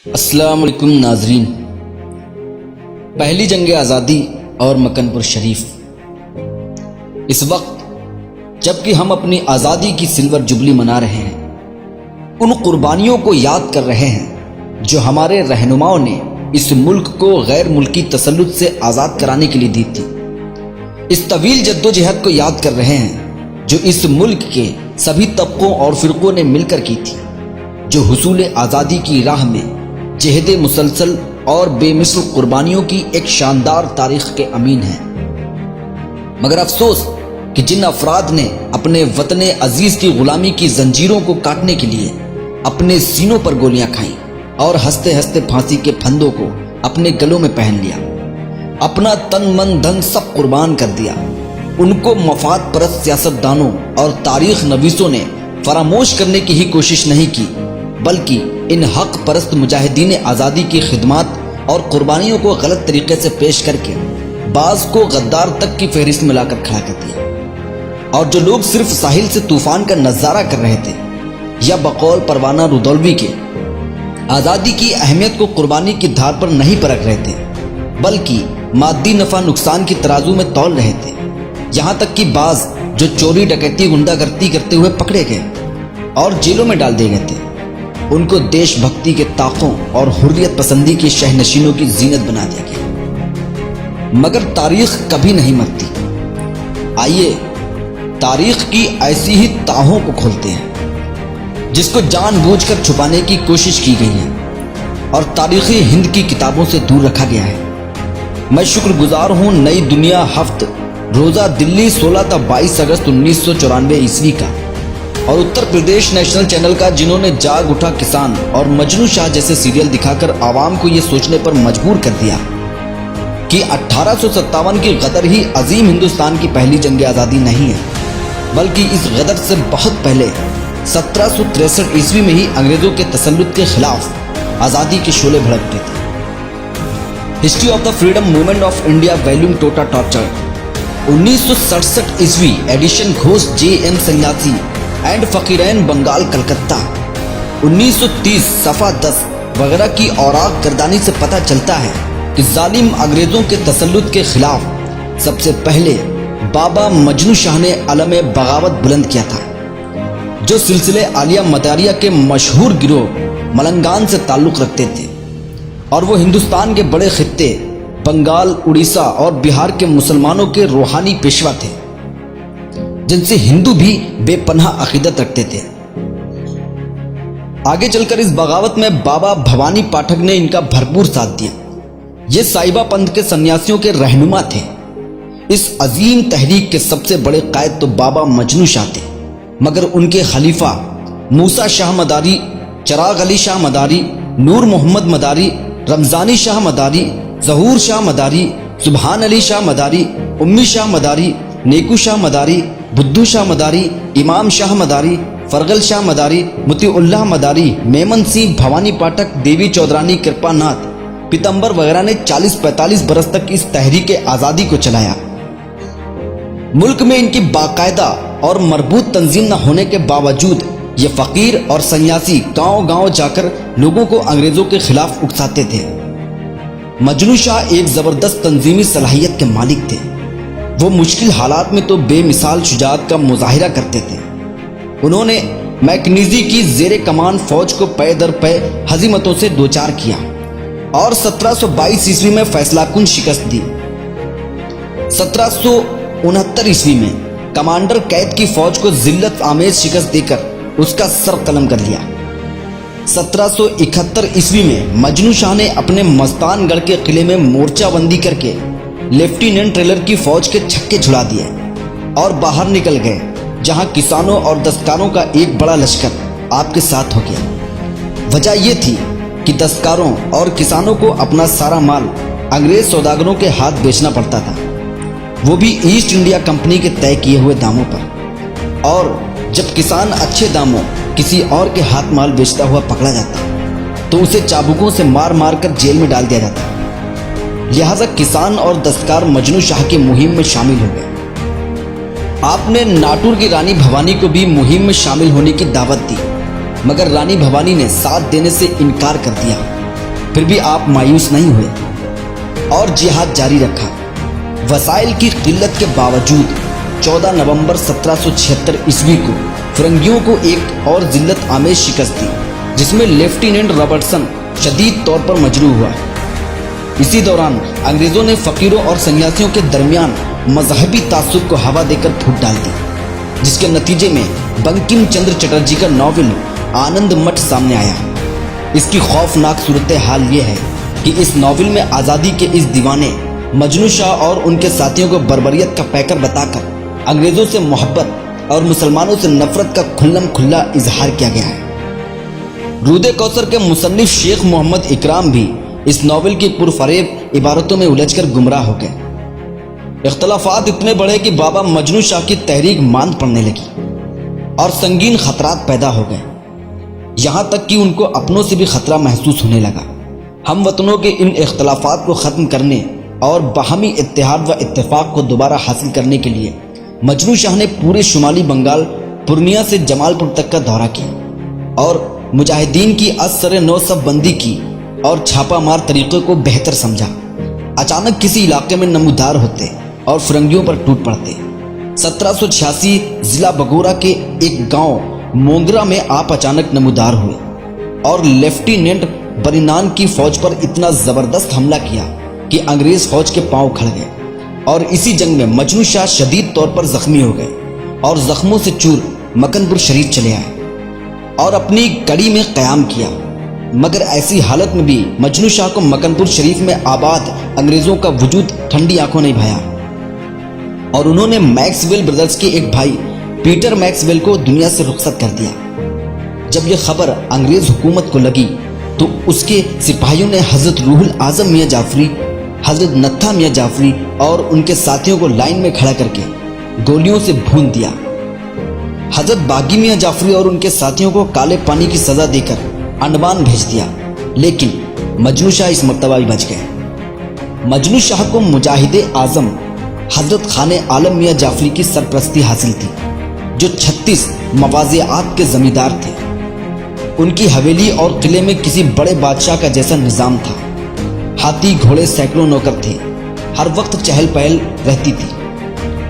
السلام علیکم ناظرین، پہلی جنگ آزادی اور مکن پور شریف۔ اس وقت جبکہ ہم اپنی آزادی کی سلور جبلی منا رہے ہیں، ان قربانیوں کو یاد کر رہے ہیں جو ہمارے رہنماؤں نے اس ملک کو غیر ملکی تسلط سے آزاد کرانے کے لیے دی تھی۔ اس طویل جدوجہد کو یاد کر رہے ہیں جو اس ملک کے سبھی طبقوں اور فرقوں نے مل کر کی تھی، جو حصول آزادی کی راہ میں جہد مسلسل اور بے مثل قربانیوں کی ایک شاندار تاریخ کے امین ہیں۔ مگر افسوس کہ جن افراد نے اپنے وطن عزیز کی غلامی کی زنجیروں کو کاٹنے کے لیے اپنے سینوں پر گولیاں کھائیں اور ہنستے ہنستے پھانسی کے پھندوں کو اپنے گلوں میں پہن لیا، اپنا تن من دھن سب قربان کر دیا، ان کو مفاد پرست سیاستدانوں اور تاریخ نویسوں نے فراموش کرنے کی ہی کوشش نہیں کی، بلکہ ان حق پرست مجاہدین آزادی کی خدمات اور قربانیوں کو غلط طریقے سے پیش کر کے بعض کو غدار تک کی فہرست میں لا کر کھڑا کر دیا۔ اور جو لوگ صرف ساحل سے طوفان کا نظارہ کر رہے تھے یا بقول پروانہ رودولوی کے آزادی کی اہمیت کو قربانی کی دھار پر نہیں پرکھ رہے تھے، بلکہ مادی نفع نقصان کی ترازو میں تول رہے تھے، یہاں تک کہ بعض جو چوری ڈکیتی غنڈہ گردی کرتے ہوئے پکڑے گئے اور جیلوں میں ڈال دیے گئے تھے، ان کو دیش بھکتی کے طاقوں اور حریت پسندی کی شہ نشینوں کی زینت بنا دیا گیا۔ مگر تاریخ کبھی نہیں مرتی۔ آئیے تاریخ کی ایسی ہی تاہوں کو کھولتے ہیں جس کو جان بوجھ کر چھپانے کی کوشش کی گئی ہے اور تاریخی ہند کی کتابوں سے دور رکھا گیا ہے۔ میں شکر گزار ہوں نئی دنیا ہفت روزہ دلی 16 تا 22 اگست 1994 عیسوی کا اور اتر پردیش نیشنل چینل کا، جنہوں نے جاگ اٹھا کسان اور مجنو شاہ جیسے سیریل دکھا کر عوام کو یہ سوچنے پر مجبور کر دیا کہ 1857 کی غدر ہی عظیم ہندوستان کی پہلی جنگ آزادی نہیں ہے، بلکہ اس غدر سے بہت پہلے 1763 عیسوی میں ہی انگریزوں کے تسلط کے خلاف آزادی کے شعلے بھڑک اٹھے تھے۔ History of the freedom movement of India volume ٹوٹا ٹارچر 1967 عیسوی edition Ghosh J M Sannyasi and فقیرین بنگال کلکتہ 1930 صفحہ 10 وغیرہ کی اوراق گردانی سے پتہ چلتا ہے کہ ظالم انگریزوں کے تسلط کے خلاف سب سے پہلے بابا مجنو شاہ نے علم بغاوت بلند کیا تھا، جو سلسلے عالیہ مداریہ کے مشہور گروہ ملنگان سے تعلق رکھتے تھے، اور وہ ہندوستان کے بڑے خطے بنگال، اڑیسہ اور بہار کے مسلمانوں کے روحانی پیشوا تھے، جن سے ہندو بھی بے پناہ عقیدت رکھتے تھے۔ آگے چل کر اس بغاوت میں بابا بھوانی پاٹھک نے ان کا بھرپور ساتھ دیا۔ یہ سائبہ پنتھ کے سنیاسیوں کے رہنما تھے۔ اس عظیم تحریک کے سب سے بڑے قائد تو بابا مجنو شاہ تھے، مگر ان کے خلیفہ موسیٰ شاہ مداری، چراغ علی شاہ مداری، نور محمد مداری، رمضانی شاہ مداری، ظہور شاہ مداری، سبحان علی شاہ مداری، امی شاہ مداری، نیکو شاہ مداری، بدھو شاہ مداری، امام شاہ مداری، فرغل شاہ مداری، مطیع اللہ مداری، میمن سنگھ بھوانی پاٹھک، دیوی چودرانی، کرپا ناتھ پیتمبر وغیرہ نے 40-45 برس تک اس تحریک آزادی کو چلایا۔ ملک میں ان کی باقاعدہ اور مربوط تنظیم نہ ہونے کے باوجود یہ فقیر اور سنیاسی گاؤں گاؤں جا کر لوگوں کو انگریزوں کے خلاف اکساتے تھے۔ مجنو شاہ ایک زبردست تنظیمی صلاحیت کے مالک تھے۔ وہ مشکل حالات میں تو بے مثال شجاعت کا مظاہرہ کرتے تھے۔ انہوں نے میکنیزی کی زیر کمان فوج کو پے در پے ہزیمتوں سے دوچار کیا اور 1722 عیسوی میں فیصلہ کن شکست دی۔ 1769 عیسوی میں کمانڈر قید کی فوج کو ذلت آمیز شکست دے کر اس کا سر قلم کر لیا۔ 1771 عیسوی میں مجنو شاہ نے اپنے مستان گڑھ کے قلعے میں مورچہ بندی کر کے لیفٹیننٹ ٹریلر کی فوج کے چھکے چھڑا دیے اور باہر نکل گئے، جہاں کسانوں اور دستکاروں کا ایک بڑا لشکر آپ کے ساتھ ہو گیا۔ وجہ یہ تھی کہ دستکاروں اور کسانوں کو اپنا سارا مال انگریز سوداگروں کے ہاتھ بیچنا پڑتا تھا، وہ بھی ایسٹ انڈیا کمپنی کے طے کیے ہوئے داموں پر، اور جب کسان اچھے داموں کسی اور کے ہاتھ مال بیچتا ہوا پکڑا جاتا تو اسے چابکوں سے مار مار کر جیل میں ڈال دیا جاتا۔ لہذا کسان اور دستکار مجنو شاہ کی مہم میں شامل ہو گئے۔ آپ نے ناٹور کی رانی بھوانی کو بھی مہم میں شامل ہونے کی دعوت دی، مگر رانی بھوانی نے ساتھ دینے سے انکار کر دیا پھر بھی آپ مایوس نہیں ہوئے اور جہاد جاری رکھا۔ وسائل کی قلت کے باوجود 14 نومبر 1776 عیسوی کو فرنگیوں کو ایک اور ذلت آمیز شکست دی، جس میں لیفٹیننٹ رابرٹسن شدید طور پر مجروح ہوا۔ اسی دوران انگریزوں نے فقیروں اور سنیاسیوں کے درمیان مذہبی تعصب کو ہوا دے کر پھوٹ ڈال دی، جس کے نتیجے میں بنکم چندر چٹرجی کا ناول آنند مٹھ سامنے آیا۔ اس کی خوفناک صورتحال یہ ہے کہ اس ناول میں آزادی کے اس دیوانے مجنو شاہ اور ان کے ساتھیوں کو بربریت کا پیکر بتا کر انگریزوں سے محبت اور مسلمانوں سے نفرت کا کھلم کھلا اظہار کیا گیا ہے۔ رود کوثر کے مصنف شیخ محمد اکرام بھی اس ناول کی پرفریب عبارتوں میں الجھ کر گمراہ ہو گئے۔ اختلافات اتنے بڑھے کہ بابا مجنو شاہ کی تحریک ماند پڑنے لگی اور سنگین خطرات پیدا ہو گئے، یہاں تک کہ ان کو اپنوں سے بھی خطرہ محسوس ہونے لگا۔ ہم وطنوں کے ان اختلافات کو ختم کرنے اور باہمی اتحاد و اتفاق کو دوبارہ حاصل کرنے کے لیے مجنو شاہ نے پورے شمالی بنگال پورنیا سے جمال پور تک کا دورہ کیا اور مجاہدین کی از سر نو صف بندی کی اور چھاپا مار طریقے کو بہتر سمجھا۔ اچانک کسی علاقے میں نمودار ہوتے اور فرنگیوں پر ٹوٹ پڑتے۔ 1786 ضلع بگورا کے ایک گاؤں مونگرا میں آپ اچانک نمودار ہوئے اور لیفٹیننٹ برینان کی فوج پر اتنا زبردست حملہ کیا کہ انگریز فوج کے پاؤں کھڑ گئے، اور اسی جنگ میں مجنو شاہ شدید طور پر زخمی ہو گئے اور زخموں سے چور مکن پور شریف چلے آئے اور اپنی کڑی میں قیام کیا۔ مگر ایسی حالت میں بھی مجنو شاہ کو مکن پور شریف میں آباد انگریزوں کا وجود ٹھنڈی آنکھوں نہیں بھایا، اور انہوں نے میکس ویل بردرز کے ایک بھائی پیٹر میکس ویل کو دنیا سے رخصت کر دیا۔ جب یہ خبر انگریز حکومت کو لگی تو اس کے سپاہیوں نے حضرت روح الاعظم میاں جعفری، حضرت نتھا میاں جعفری اور ان کے ساتھیوں کو لائن میں کھڑا کر کے گولیوں سے بھون دیا۔ حضرت باغی میاں جعفری اور ان کے ساتھیوں کو کالے پانی کی سزا دے کر انڈمان بھیج دیا، لیکن مجنو شاہ اس مرتبہ بھی بچ گئے۔ مجنو شاہ کو مجاہد اعظم حضرت خان عالم میاں جعفری کی سرپرستی حاصل تھی، جو 36 مواضعات کے زمیندار تھے۔ ان کی حویلی اور قلعے میں کسی بڑے بادشاہ کا جیسا نظام تھا۔ ہاتھی گھوڑے سینکڑوں نوکر تھے، ہر وقت چہل پہل رہتی تھی۔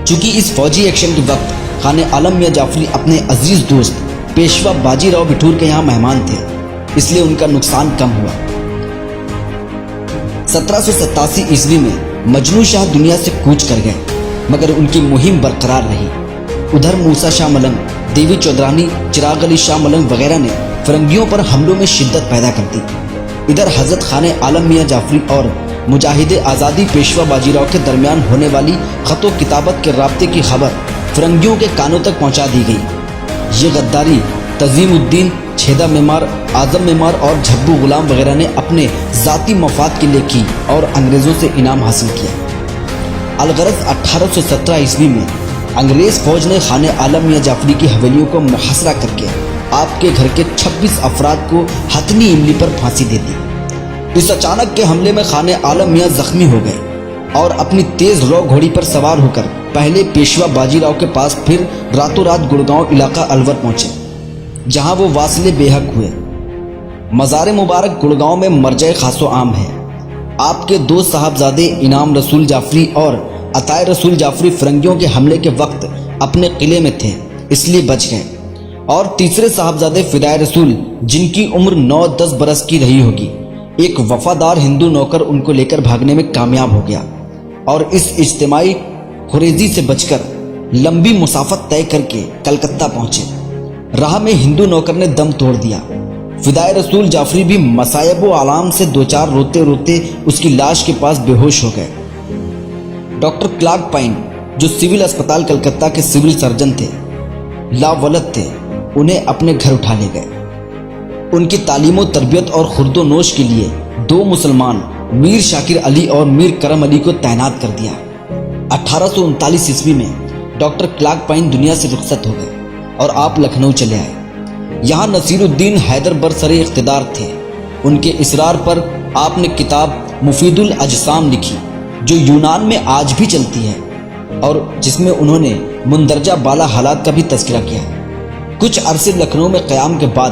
چونکہ اس فوجی ایکشن کے وقت خان عالم میاں جعفری اپنے عزیز دوست پیشوا باجی راؤ بٹور کے یہاں مہمان تھے، اس لیے ان کا نقصان کم ہوا۔ 1787 عیسوی میں مجنو شاہ دنیا سے کوچ کر گئے، مگر ان کی مہم برقرار رہی۔ ادھر موسیٰ شاہ ملنگ، دیوی چودرانی، چراغ علی شاہ ملنگ وغیرہ نے فرنگیوں پر حملوں میں شدت پیدا کر دی۔ ادھر حضرت خان عالم میاں جعفری اور مجاہد آزادی پیشوا باجی راؤ کے درمیان ہونے والی خط و کتابت کے رابطے کی خبر فرنگیوں کے کانوں تک پہنچا دی گئی۔ یہ غداری تزیم الدین، چھیدہ معمار، اعظم معمار اور جھبو غلام وغیرہ نے اپنے ذاتی مفاد کے لیے کی اور انگریزوں سے انعام حاصل کیا۔ الغرض 1817 عیسوی میں انگریز فوج نے خان عالم میاں جعفری کی حویلیوں کو محاصرہ کر کے آپ کے گھر کے 26 افراد کو حتمی املی پر پھانسی دے دی۔ اس اچانک کے حملے میں خان عالم میاں زخمی ہو گئے اور اپنی تیز رو گھوڑی پر سوار ہو کر پہلے پیشوا باجی راؤ کے پاس، پھر راتوں رات گڑگاؤں علاقہ الور پہنچے، جہاں وہ واصل بے حق ہوئے۔ مزار مبارک گڑگاؤں میں مرجع خاص و عام ہے۔ آپ کے دو صاحبزادے انعام رسول جعفری اور عطائے رسول جعفری فرنگیوں کے حملے کے وقت اپنے قلعے میں تھے، اس لیے بچ گئے، اور تیسرے صاحبزادے فدائے رسول، جن کی عمر 9-10 برس کی رہی ہوگی، ایک وفادار ہندو نوکر ان کو لے کر بھاگنے میں کامیاب ہو گیا اور اس اجتماعی خریزی سے بچ کر لمبی مسافت طے کر کے کلکتہ پہنچے۔ راہ میں ہندو نوکر نے دم توڑ دیا۔ فدائے رسول جعفری بھی مصائب و آلام سے دوچار روتے روتے اس کی لاش کے پاس بے ہوش ہو گئے۔ ڈاکٹر کلاگ پائن، جو سول اسپتال کلکتہ کے سول سرجن تھے، لا ولد تھے، انہیں اپنے گھر اٹھا لے گئے۔ ان کی تعلیم و تربیت اور خورد و نوش کے لیے 2 مسلمان میر شاکر علی اور میر کرم علی کو تعینات کر دیا۔ 1839 عیسوی میں ڈاکٹر کلاگ پائن دنیا سے رخصت ہو گئے اور آپ لکھنؤ چلے آئے۔ یہاں نصیر الدین حیدر برسر اقتدار تھے۔ ان کے اصرار پر آپ نے کتاب مفید الاجسام لکھی، جو یونان میں آج بھی چلتی ہے اور جس میں انہوں نے مندرجہ بالا حالات کا بھی تذکرہ کیا۔ کچھ عرصے لکھنؤ میں قیام کے بعد